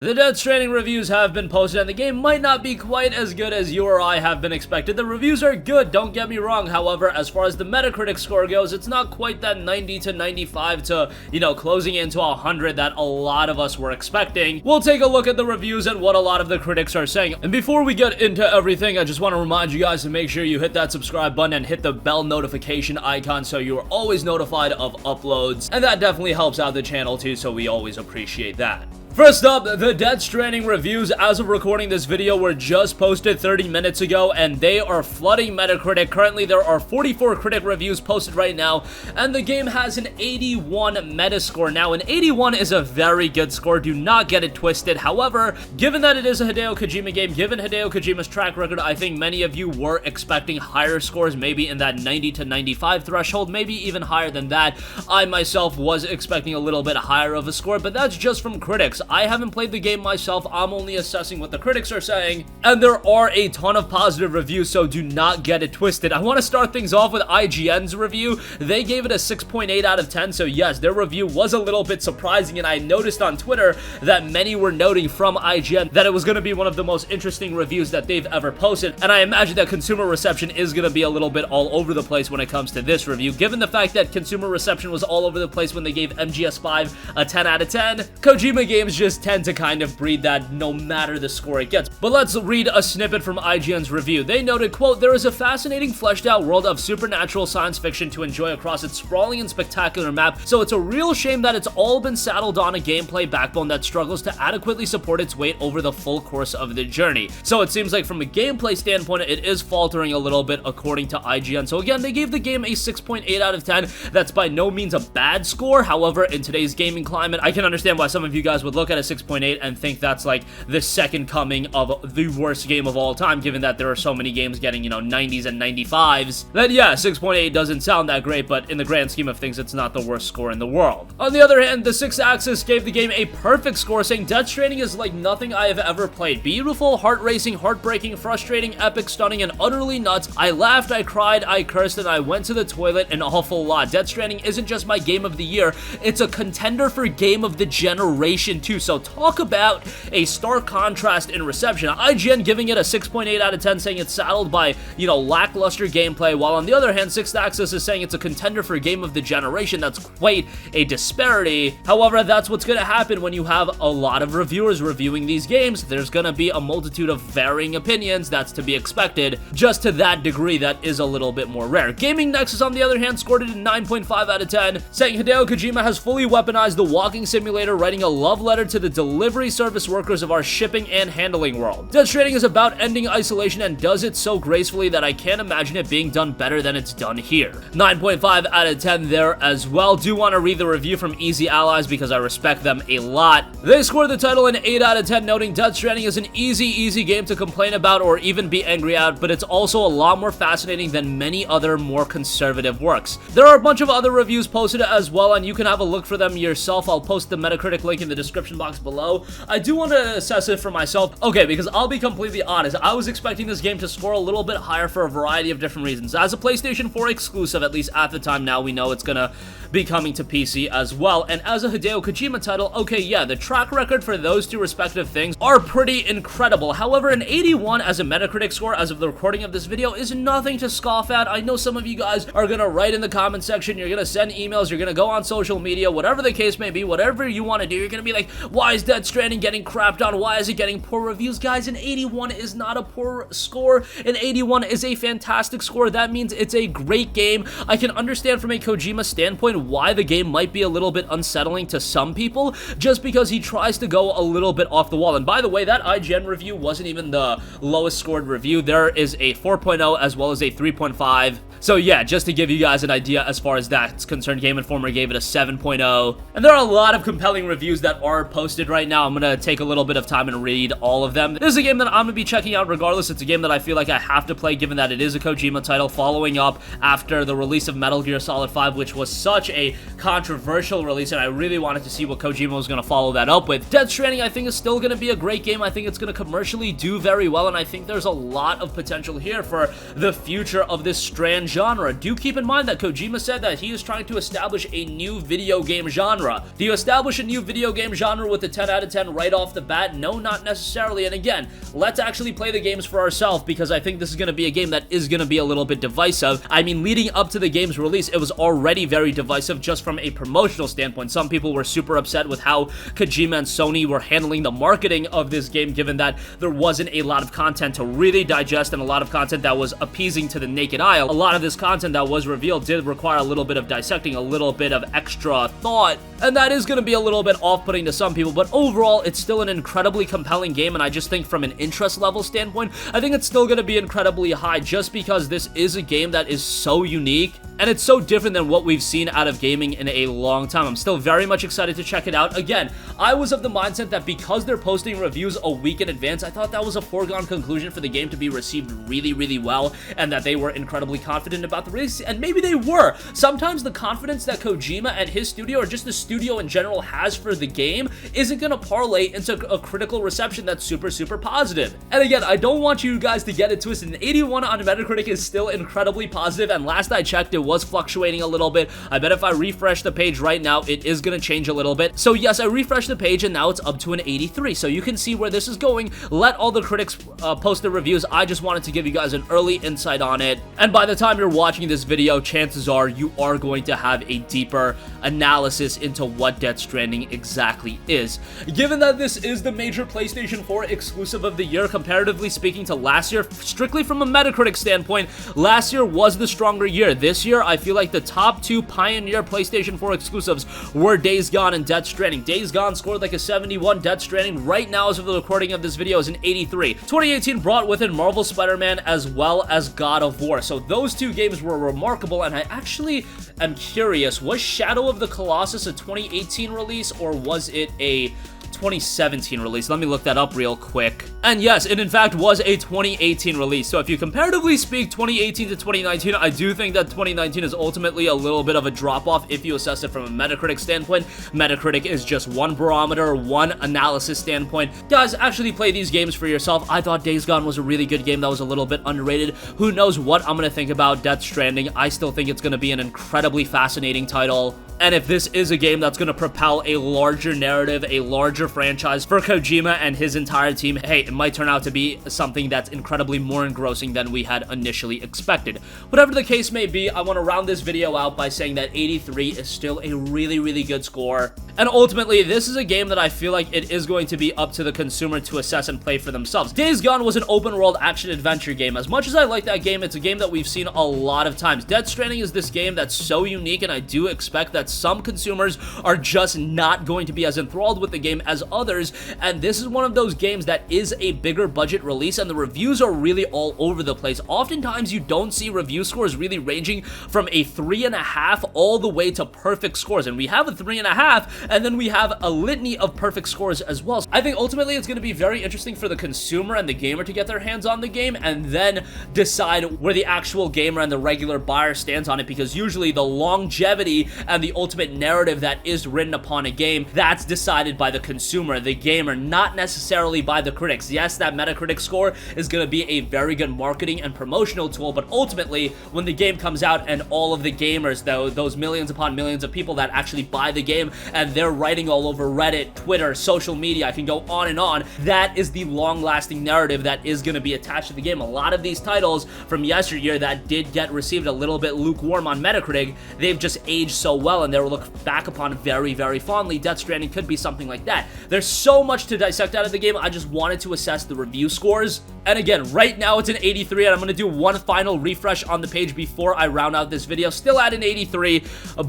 The Death Stranding reviews have been posted, and the game might not be quite as good as you or I have been expected. The reviews are good, don't get me wrong. However, as far as the Metacritic score goes, it's not quite that 90 to 95 to, closing into 100 that a lot of us were expecting. We'll take a look at the reviews and what a lot of the critics are saying. And before we get into everything, I just want to remind you guys to make sure you hit that subscribe button and hit the bell notification icon so you are always notified of uploads. And that definitely helps out the channel too, so we always appreciate that. First up, the Death Stranding reviews as of recording this video were just posted 30 minutes ago, and they are flooding Metacritic. Currently, there are 44 critic reviews posted right now, and the game has an 81 Metascore. Now, an 81 is a very good score, do not get it twisted. However, given that it is a Hideo Kojima game, given Hideo Kojima's track record, I think many of you were expecting higher scores, maybe in that 90 to 95 threshold, maybe even higher than that. I myself was expecting a little bit higher of a score, but that's just from critics. I haven't played the game myself, I'm only assessing what the critics are saying, and there are a ton of positive reviews, so do not get it twisted. I want to start things off with IGN's review. They gave it a 6.8 out of 10, so yes, their review was a little bit surprising, and I noticed on Twitter that many were noting from IGN that it was going to be one of the most interesting reviews that they've ever posted, and I imagine that consumer reception is going to be a little bit all over the place when it comes to this review. Given the fact that consumer reception was all over the place when they gave MGS5 a 10 out of 10, Kojima games just tend to kind of breed that no matter the score it gets. But let's read a snippet from IGN's review. They noted, quote, "There is a fascinating fleshed out world of supernatural science fiction to enjoy across its sprawling and spectacular map, so it's a real shame that it's all been saddled on a gameplay backbone that struggles to adequately support its weight over the full course of the journey." So it seems like from a gameplay standpoint, it is faltering a little bit according to IGN. So again, they gave the game a 6.8 out of 10. That's by no means a bad score. However, in today's gaming climate, I can understand why some of you guys would look at a 6.8 and think that's like the second coming of the worst game of all time, given that there are so many games getting, 90s and 95s. Then yeah, 6.8 doesn't sound that great, but in the grand scheme of things, it's not the worst score in the world. On the other hand, the 6 Axis gave the game a perfect score, saying Death Stranding is like nothing I have ever played. Beautiful, heart-racing, heartbreaking, frustrating, epic, stunning, and utterly nuts. I laughed, I cried, I cursed, and I went to the toilet an awful lot. Death Stranding isn't just my game of the year, it's a contender for game of the generation too, so talk about a stark contrast in reception. IGN giving it a 6.8 out of 10, saying it's saddled by, lackluster gameplay, while on the other hand, 6th Axis is saying it's a contender for game of the generation. That's quite a disparity. However, that's what's going to happen when you have a lot of reviewers reviewing these games. There's going to be a multitude of varying opinions. That's to be expected. Just to that degree, that is a little bit more rare. Gaming Nexus, on the other hand, scored it a 9.5 out of 10, saying Hideo Kojima has fully weaponized the walking simulator, writing a love letter to the delivery service workers of our shipping and handling world. Death Stranding is about ending isolation and does it so gracefully that I can't imagine it being done better than it's done here. 9.5 out of 10 there as well. Do want to read the review from Easy Allies because I respect them a lot. They scored the title an 8 out of 10, noting Death Stranding is an easy game to complain about or even be angry at, but it's also a lot more fascinating than many other more conservative works. There are a bunch of other reviews posted as well, and you can have a look for them yourself. I'll post the Metacritic link in the description box below. I do want to assess it for myself. Okay, because I'll be completely honest, I was expecting this game to score a little bit higher for a variety of different reasons. As a PlayStation 4 exclusive, at least at the time, now we know it's gonna be coming to PC as well, and as a Hideo Kojima title, okay, yeah, the track record for those two respective things are pretty incredible. However, an 81 as a Metacritic score as of the recording of this video is nothing to scoff at. I know some of you guys are gonna write in the comment section, you're gonna send emails, you're gonna go on social media, whatever the case may be, whatever you want to do, you're gonna be like, why is Death Stranding getting crapped on? Why is it getting poor reviews? Guys, an 81 is not a poor score. An 81 is a fantastic score. That means it's a great game. I can understand from a Kojima standpoint why the game might be a little bit unsettling to some people, just because he tries to go a little bit off the wall. And by the way, that IGN review wasn't even the lowest scored review. There is a 4.0 as well as a 3.5. So yeah, just to give you guys an idea as far as that's concerned, Game Informer gave it a 7.0. And there are a lot of compelling reviews that are posted right now. I'm going to take a little bit of time and read all of them. This is a game that I'm going to be checking out regardless. It's a game that I feel like I have to play given that it is a Kojima title, following up after the release of Metal Gear Solid 5, which was such a controversial release, and I really wanted to see what Kojima was going to follow that up with. Death Stranding, I think, is still going to be a great game. I think it's going to commercially do very well, and I think there's a lot of potential here for the future of this strange genre. Do keep in mind that Kojima said that he is trying to establish a new video game genre. Do you establish a new video game genre with a 10 out of 10 right off the bat? No, not necessarily. And again, let's actually play the games for ourselves, because I think this is going to be a game that is going to be a little bit divisive. I mean, leading up to the game's release, it was already very divisive just from a promotional standpoint. Some people were super upset with how Kojima and Sony were handling the marketing of this game, given that there wasn't a lot of content to really digest and a lot of content that was appeasing to the naked eye. A lot of this content that was revealed did require a little bit of dissecting, a little bit of extra thought, and that is going to be a little bit off-putting to some people, but overall, it's still an incredibly compelling game, and I just think from an interest level standpoint, I think it's still going to be incredibly high, just because this is a game that is so unique, and it's so different than what we've seen out of gaming in a long time. I'm still very much excited to check it out. Again, I was of the mindset that because they're posting reviews a week in advance, I thought that was a foregone conclusion for the game to be received really, really well, and that they were incredibly confident about the release, and maybe they were. Sometimes the confidence that Kojima and his studio, or just the studio in general, has for the game isn't going to parlay into a critical reception that's super, super positive. And again, I don't want you guys to get it twisted. An 81 on Metacritic is still incredibly positive, and last I checked, it was fluctuating a little bit. I bet if I refresh the page right now, it is going to change a little bit. So yes, I refreshed the page, and now it's up to an 83. So you can see where this is going. Let all the critics post their reviews. I just wanted to give you guys an early insight on it. And by the time you're watching this video, chances are you are going to have a deeper analysis into what Death Stranding exactly is. Given that this is the major PlayStation 4 exclusive of the year, comparatively speaking to last year, strictly from a Metacritic standpoint, last year was the stronger year. This year, I feel like the top two pioneer PlayStation 4 exclusives were Days Gone and Death Stranding. Days Gone scored like a 71, Death Stranding right now as of the recording of this video is an 83. 2018 brought with it Marvel Spider-Man as well as God of War. So those two games were remarkable, and I actually am curious, was Shadow of the Colossus a 2018 release, or was it a 2017 release? Let me look that up real quick. And yes, it in fact was a 2018 release. So if you comparatively speak 2018 to 2019, I do think that 2019 is ultimately a little bit of a drop-off if you assess it from a Metacritic standpoint. Metacritic is just one barometer, one analysis standpoint. Guys, actually play these games for yourself. I thought Days Gone was a really good game that was a little bit underrated. Who knows what I'm going to think about Death Stranding. I still think it's going to be an incredibly fascinating title. And if this is a game that's going to propel a larger narrative, a larger franchise for Kojima and his entire team, hey, it might turn out to be something that's incredibly more engrossing than we had initially expected. Whatever the case may be, I want to round this video out by saying that 83 is still a really, really good score. And ultimately, this is a game that I feel like it is going to be up to the consumer to assess and play for themselves. Days Gone was an open-world action-adventure game. As much as I like that game, it's a game that we've seen a lot of times. Death Stranding is this game that's so unique, and I do expect that some consumers are just not going to be as enthralled with the game as others, and this is one of those games that is a bigger budget release, and the reviews are really all over the place. Oftentimes, you don't see review scores really ranging from a 3.5 all the way to perfect scores, and we have a 3.5, and then we have a litany of perfect scores as well. So I think ultimately it's going to be very interesting for the consumer and the gamer to get their hands on the game and then decide where the actual gamer and the regular buyer stands on it, because usually the longevity and the ultimate narrative that is written upon a game, that's decided by the consumer, the gamer, not necessarily by the critics. Yes, that Metacritic score is going to be a very good marketing and promotional tool, but ultimately, when the game comes out and all of the gamers, though, those millions upon millions of people that actually buy the game and they're writing all over Reddit, Twitter, social media, I can go on and on, that is the long-lasting narrative that is going to be attached to the game. A lot of these titles from yesteryear that did get received a little bit lukewarm on Metacritic, they've just aged so well and they're looked back upon very, very fondly. Death Stranding could be something like that. There's so much to dissect out of the game. I just wanted to assess the review scores. And again, right now it's an 83, and I'm going to do one final refresh on the page before I round out this video. Still at an 83,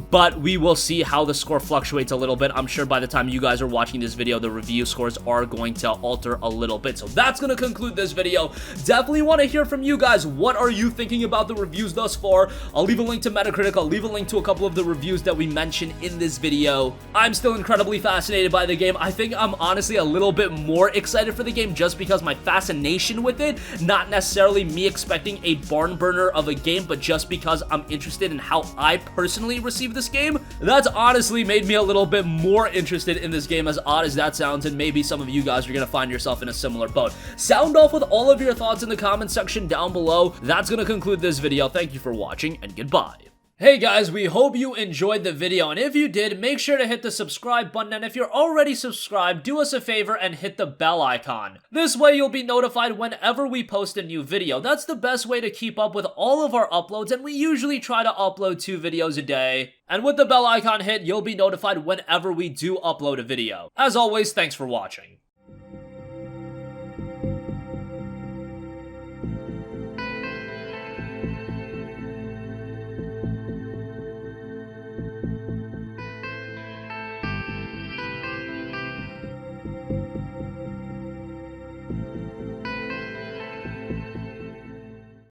but we will see how the score fluctuates a little bit. I'm sure by the time you guys are watching this video, the review scores are going to alter a little bit. So that's going to conclude this video. Definitely want to hear from you guys. What are you thinking about the reviews thus far? I'll leave a link to Metacritic. I'll leave a link to a couple of the reviews that we mention in this video. I'm still incredibly fascinated by the game. I think I'm honestly a little bit more excited for the game just because my fascination with it, not necessarily me expecting a barn burner of a game, but just because I'm interested in how I personally receive this game. That's honestly made me a little bit more interested in this game, as odd as that sounds, and maybe some of you guys are gonna find yourself in a similar boat. Sound off with all of your thoughts in the comment section down below. That's gonna conclude this video. Thank you for watching, and goodbye. Hey guys, we hope you enjoyed the video, and if you did, make sure to hit the subscribe button, and if you're already subscribed, do us a favor and hit the bell icon. This way you'll be notified whenever we post a new video. That's the best way to keep up with all of our uploads, and we usually try to upload 2 videos a day. And with the bell icon hit, you'll be notified whenever we do upload a video. As always, thanks for watching.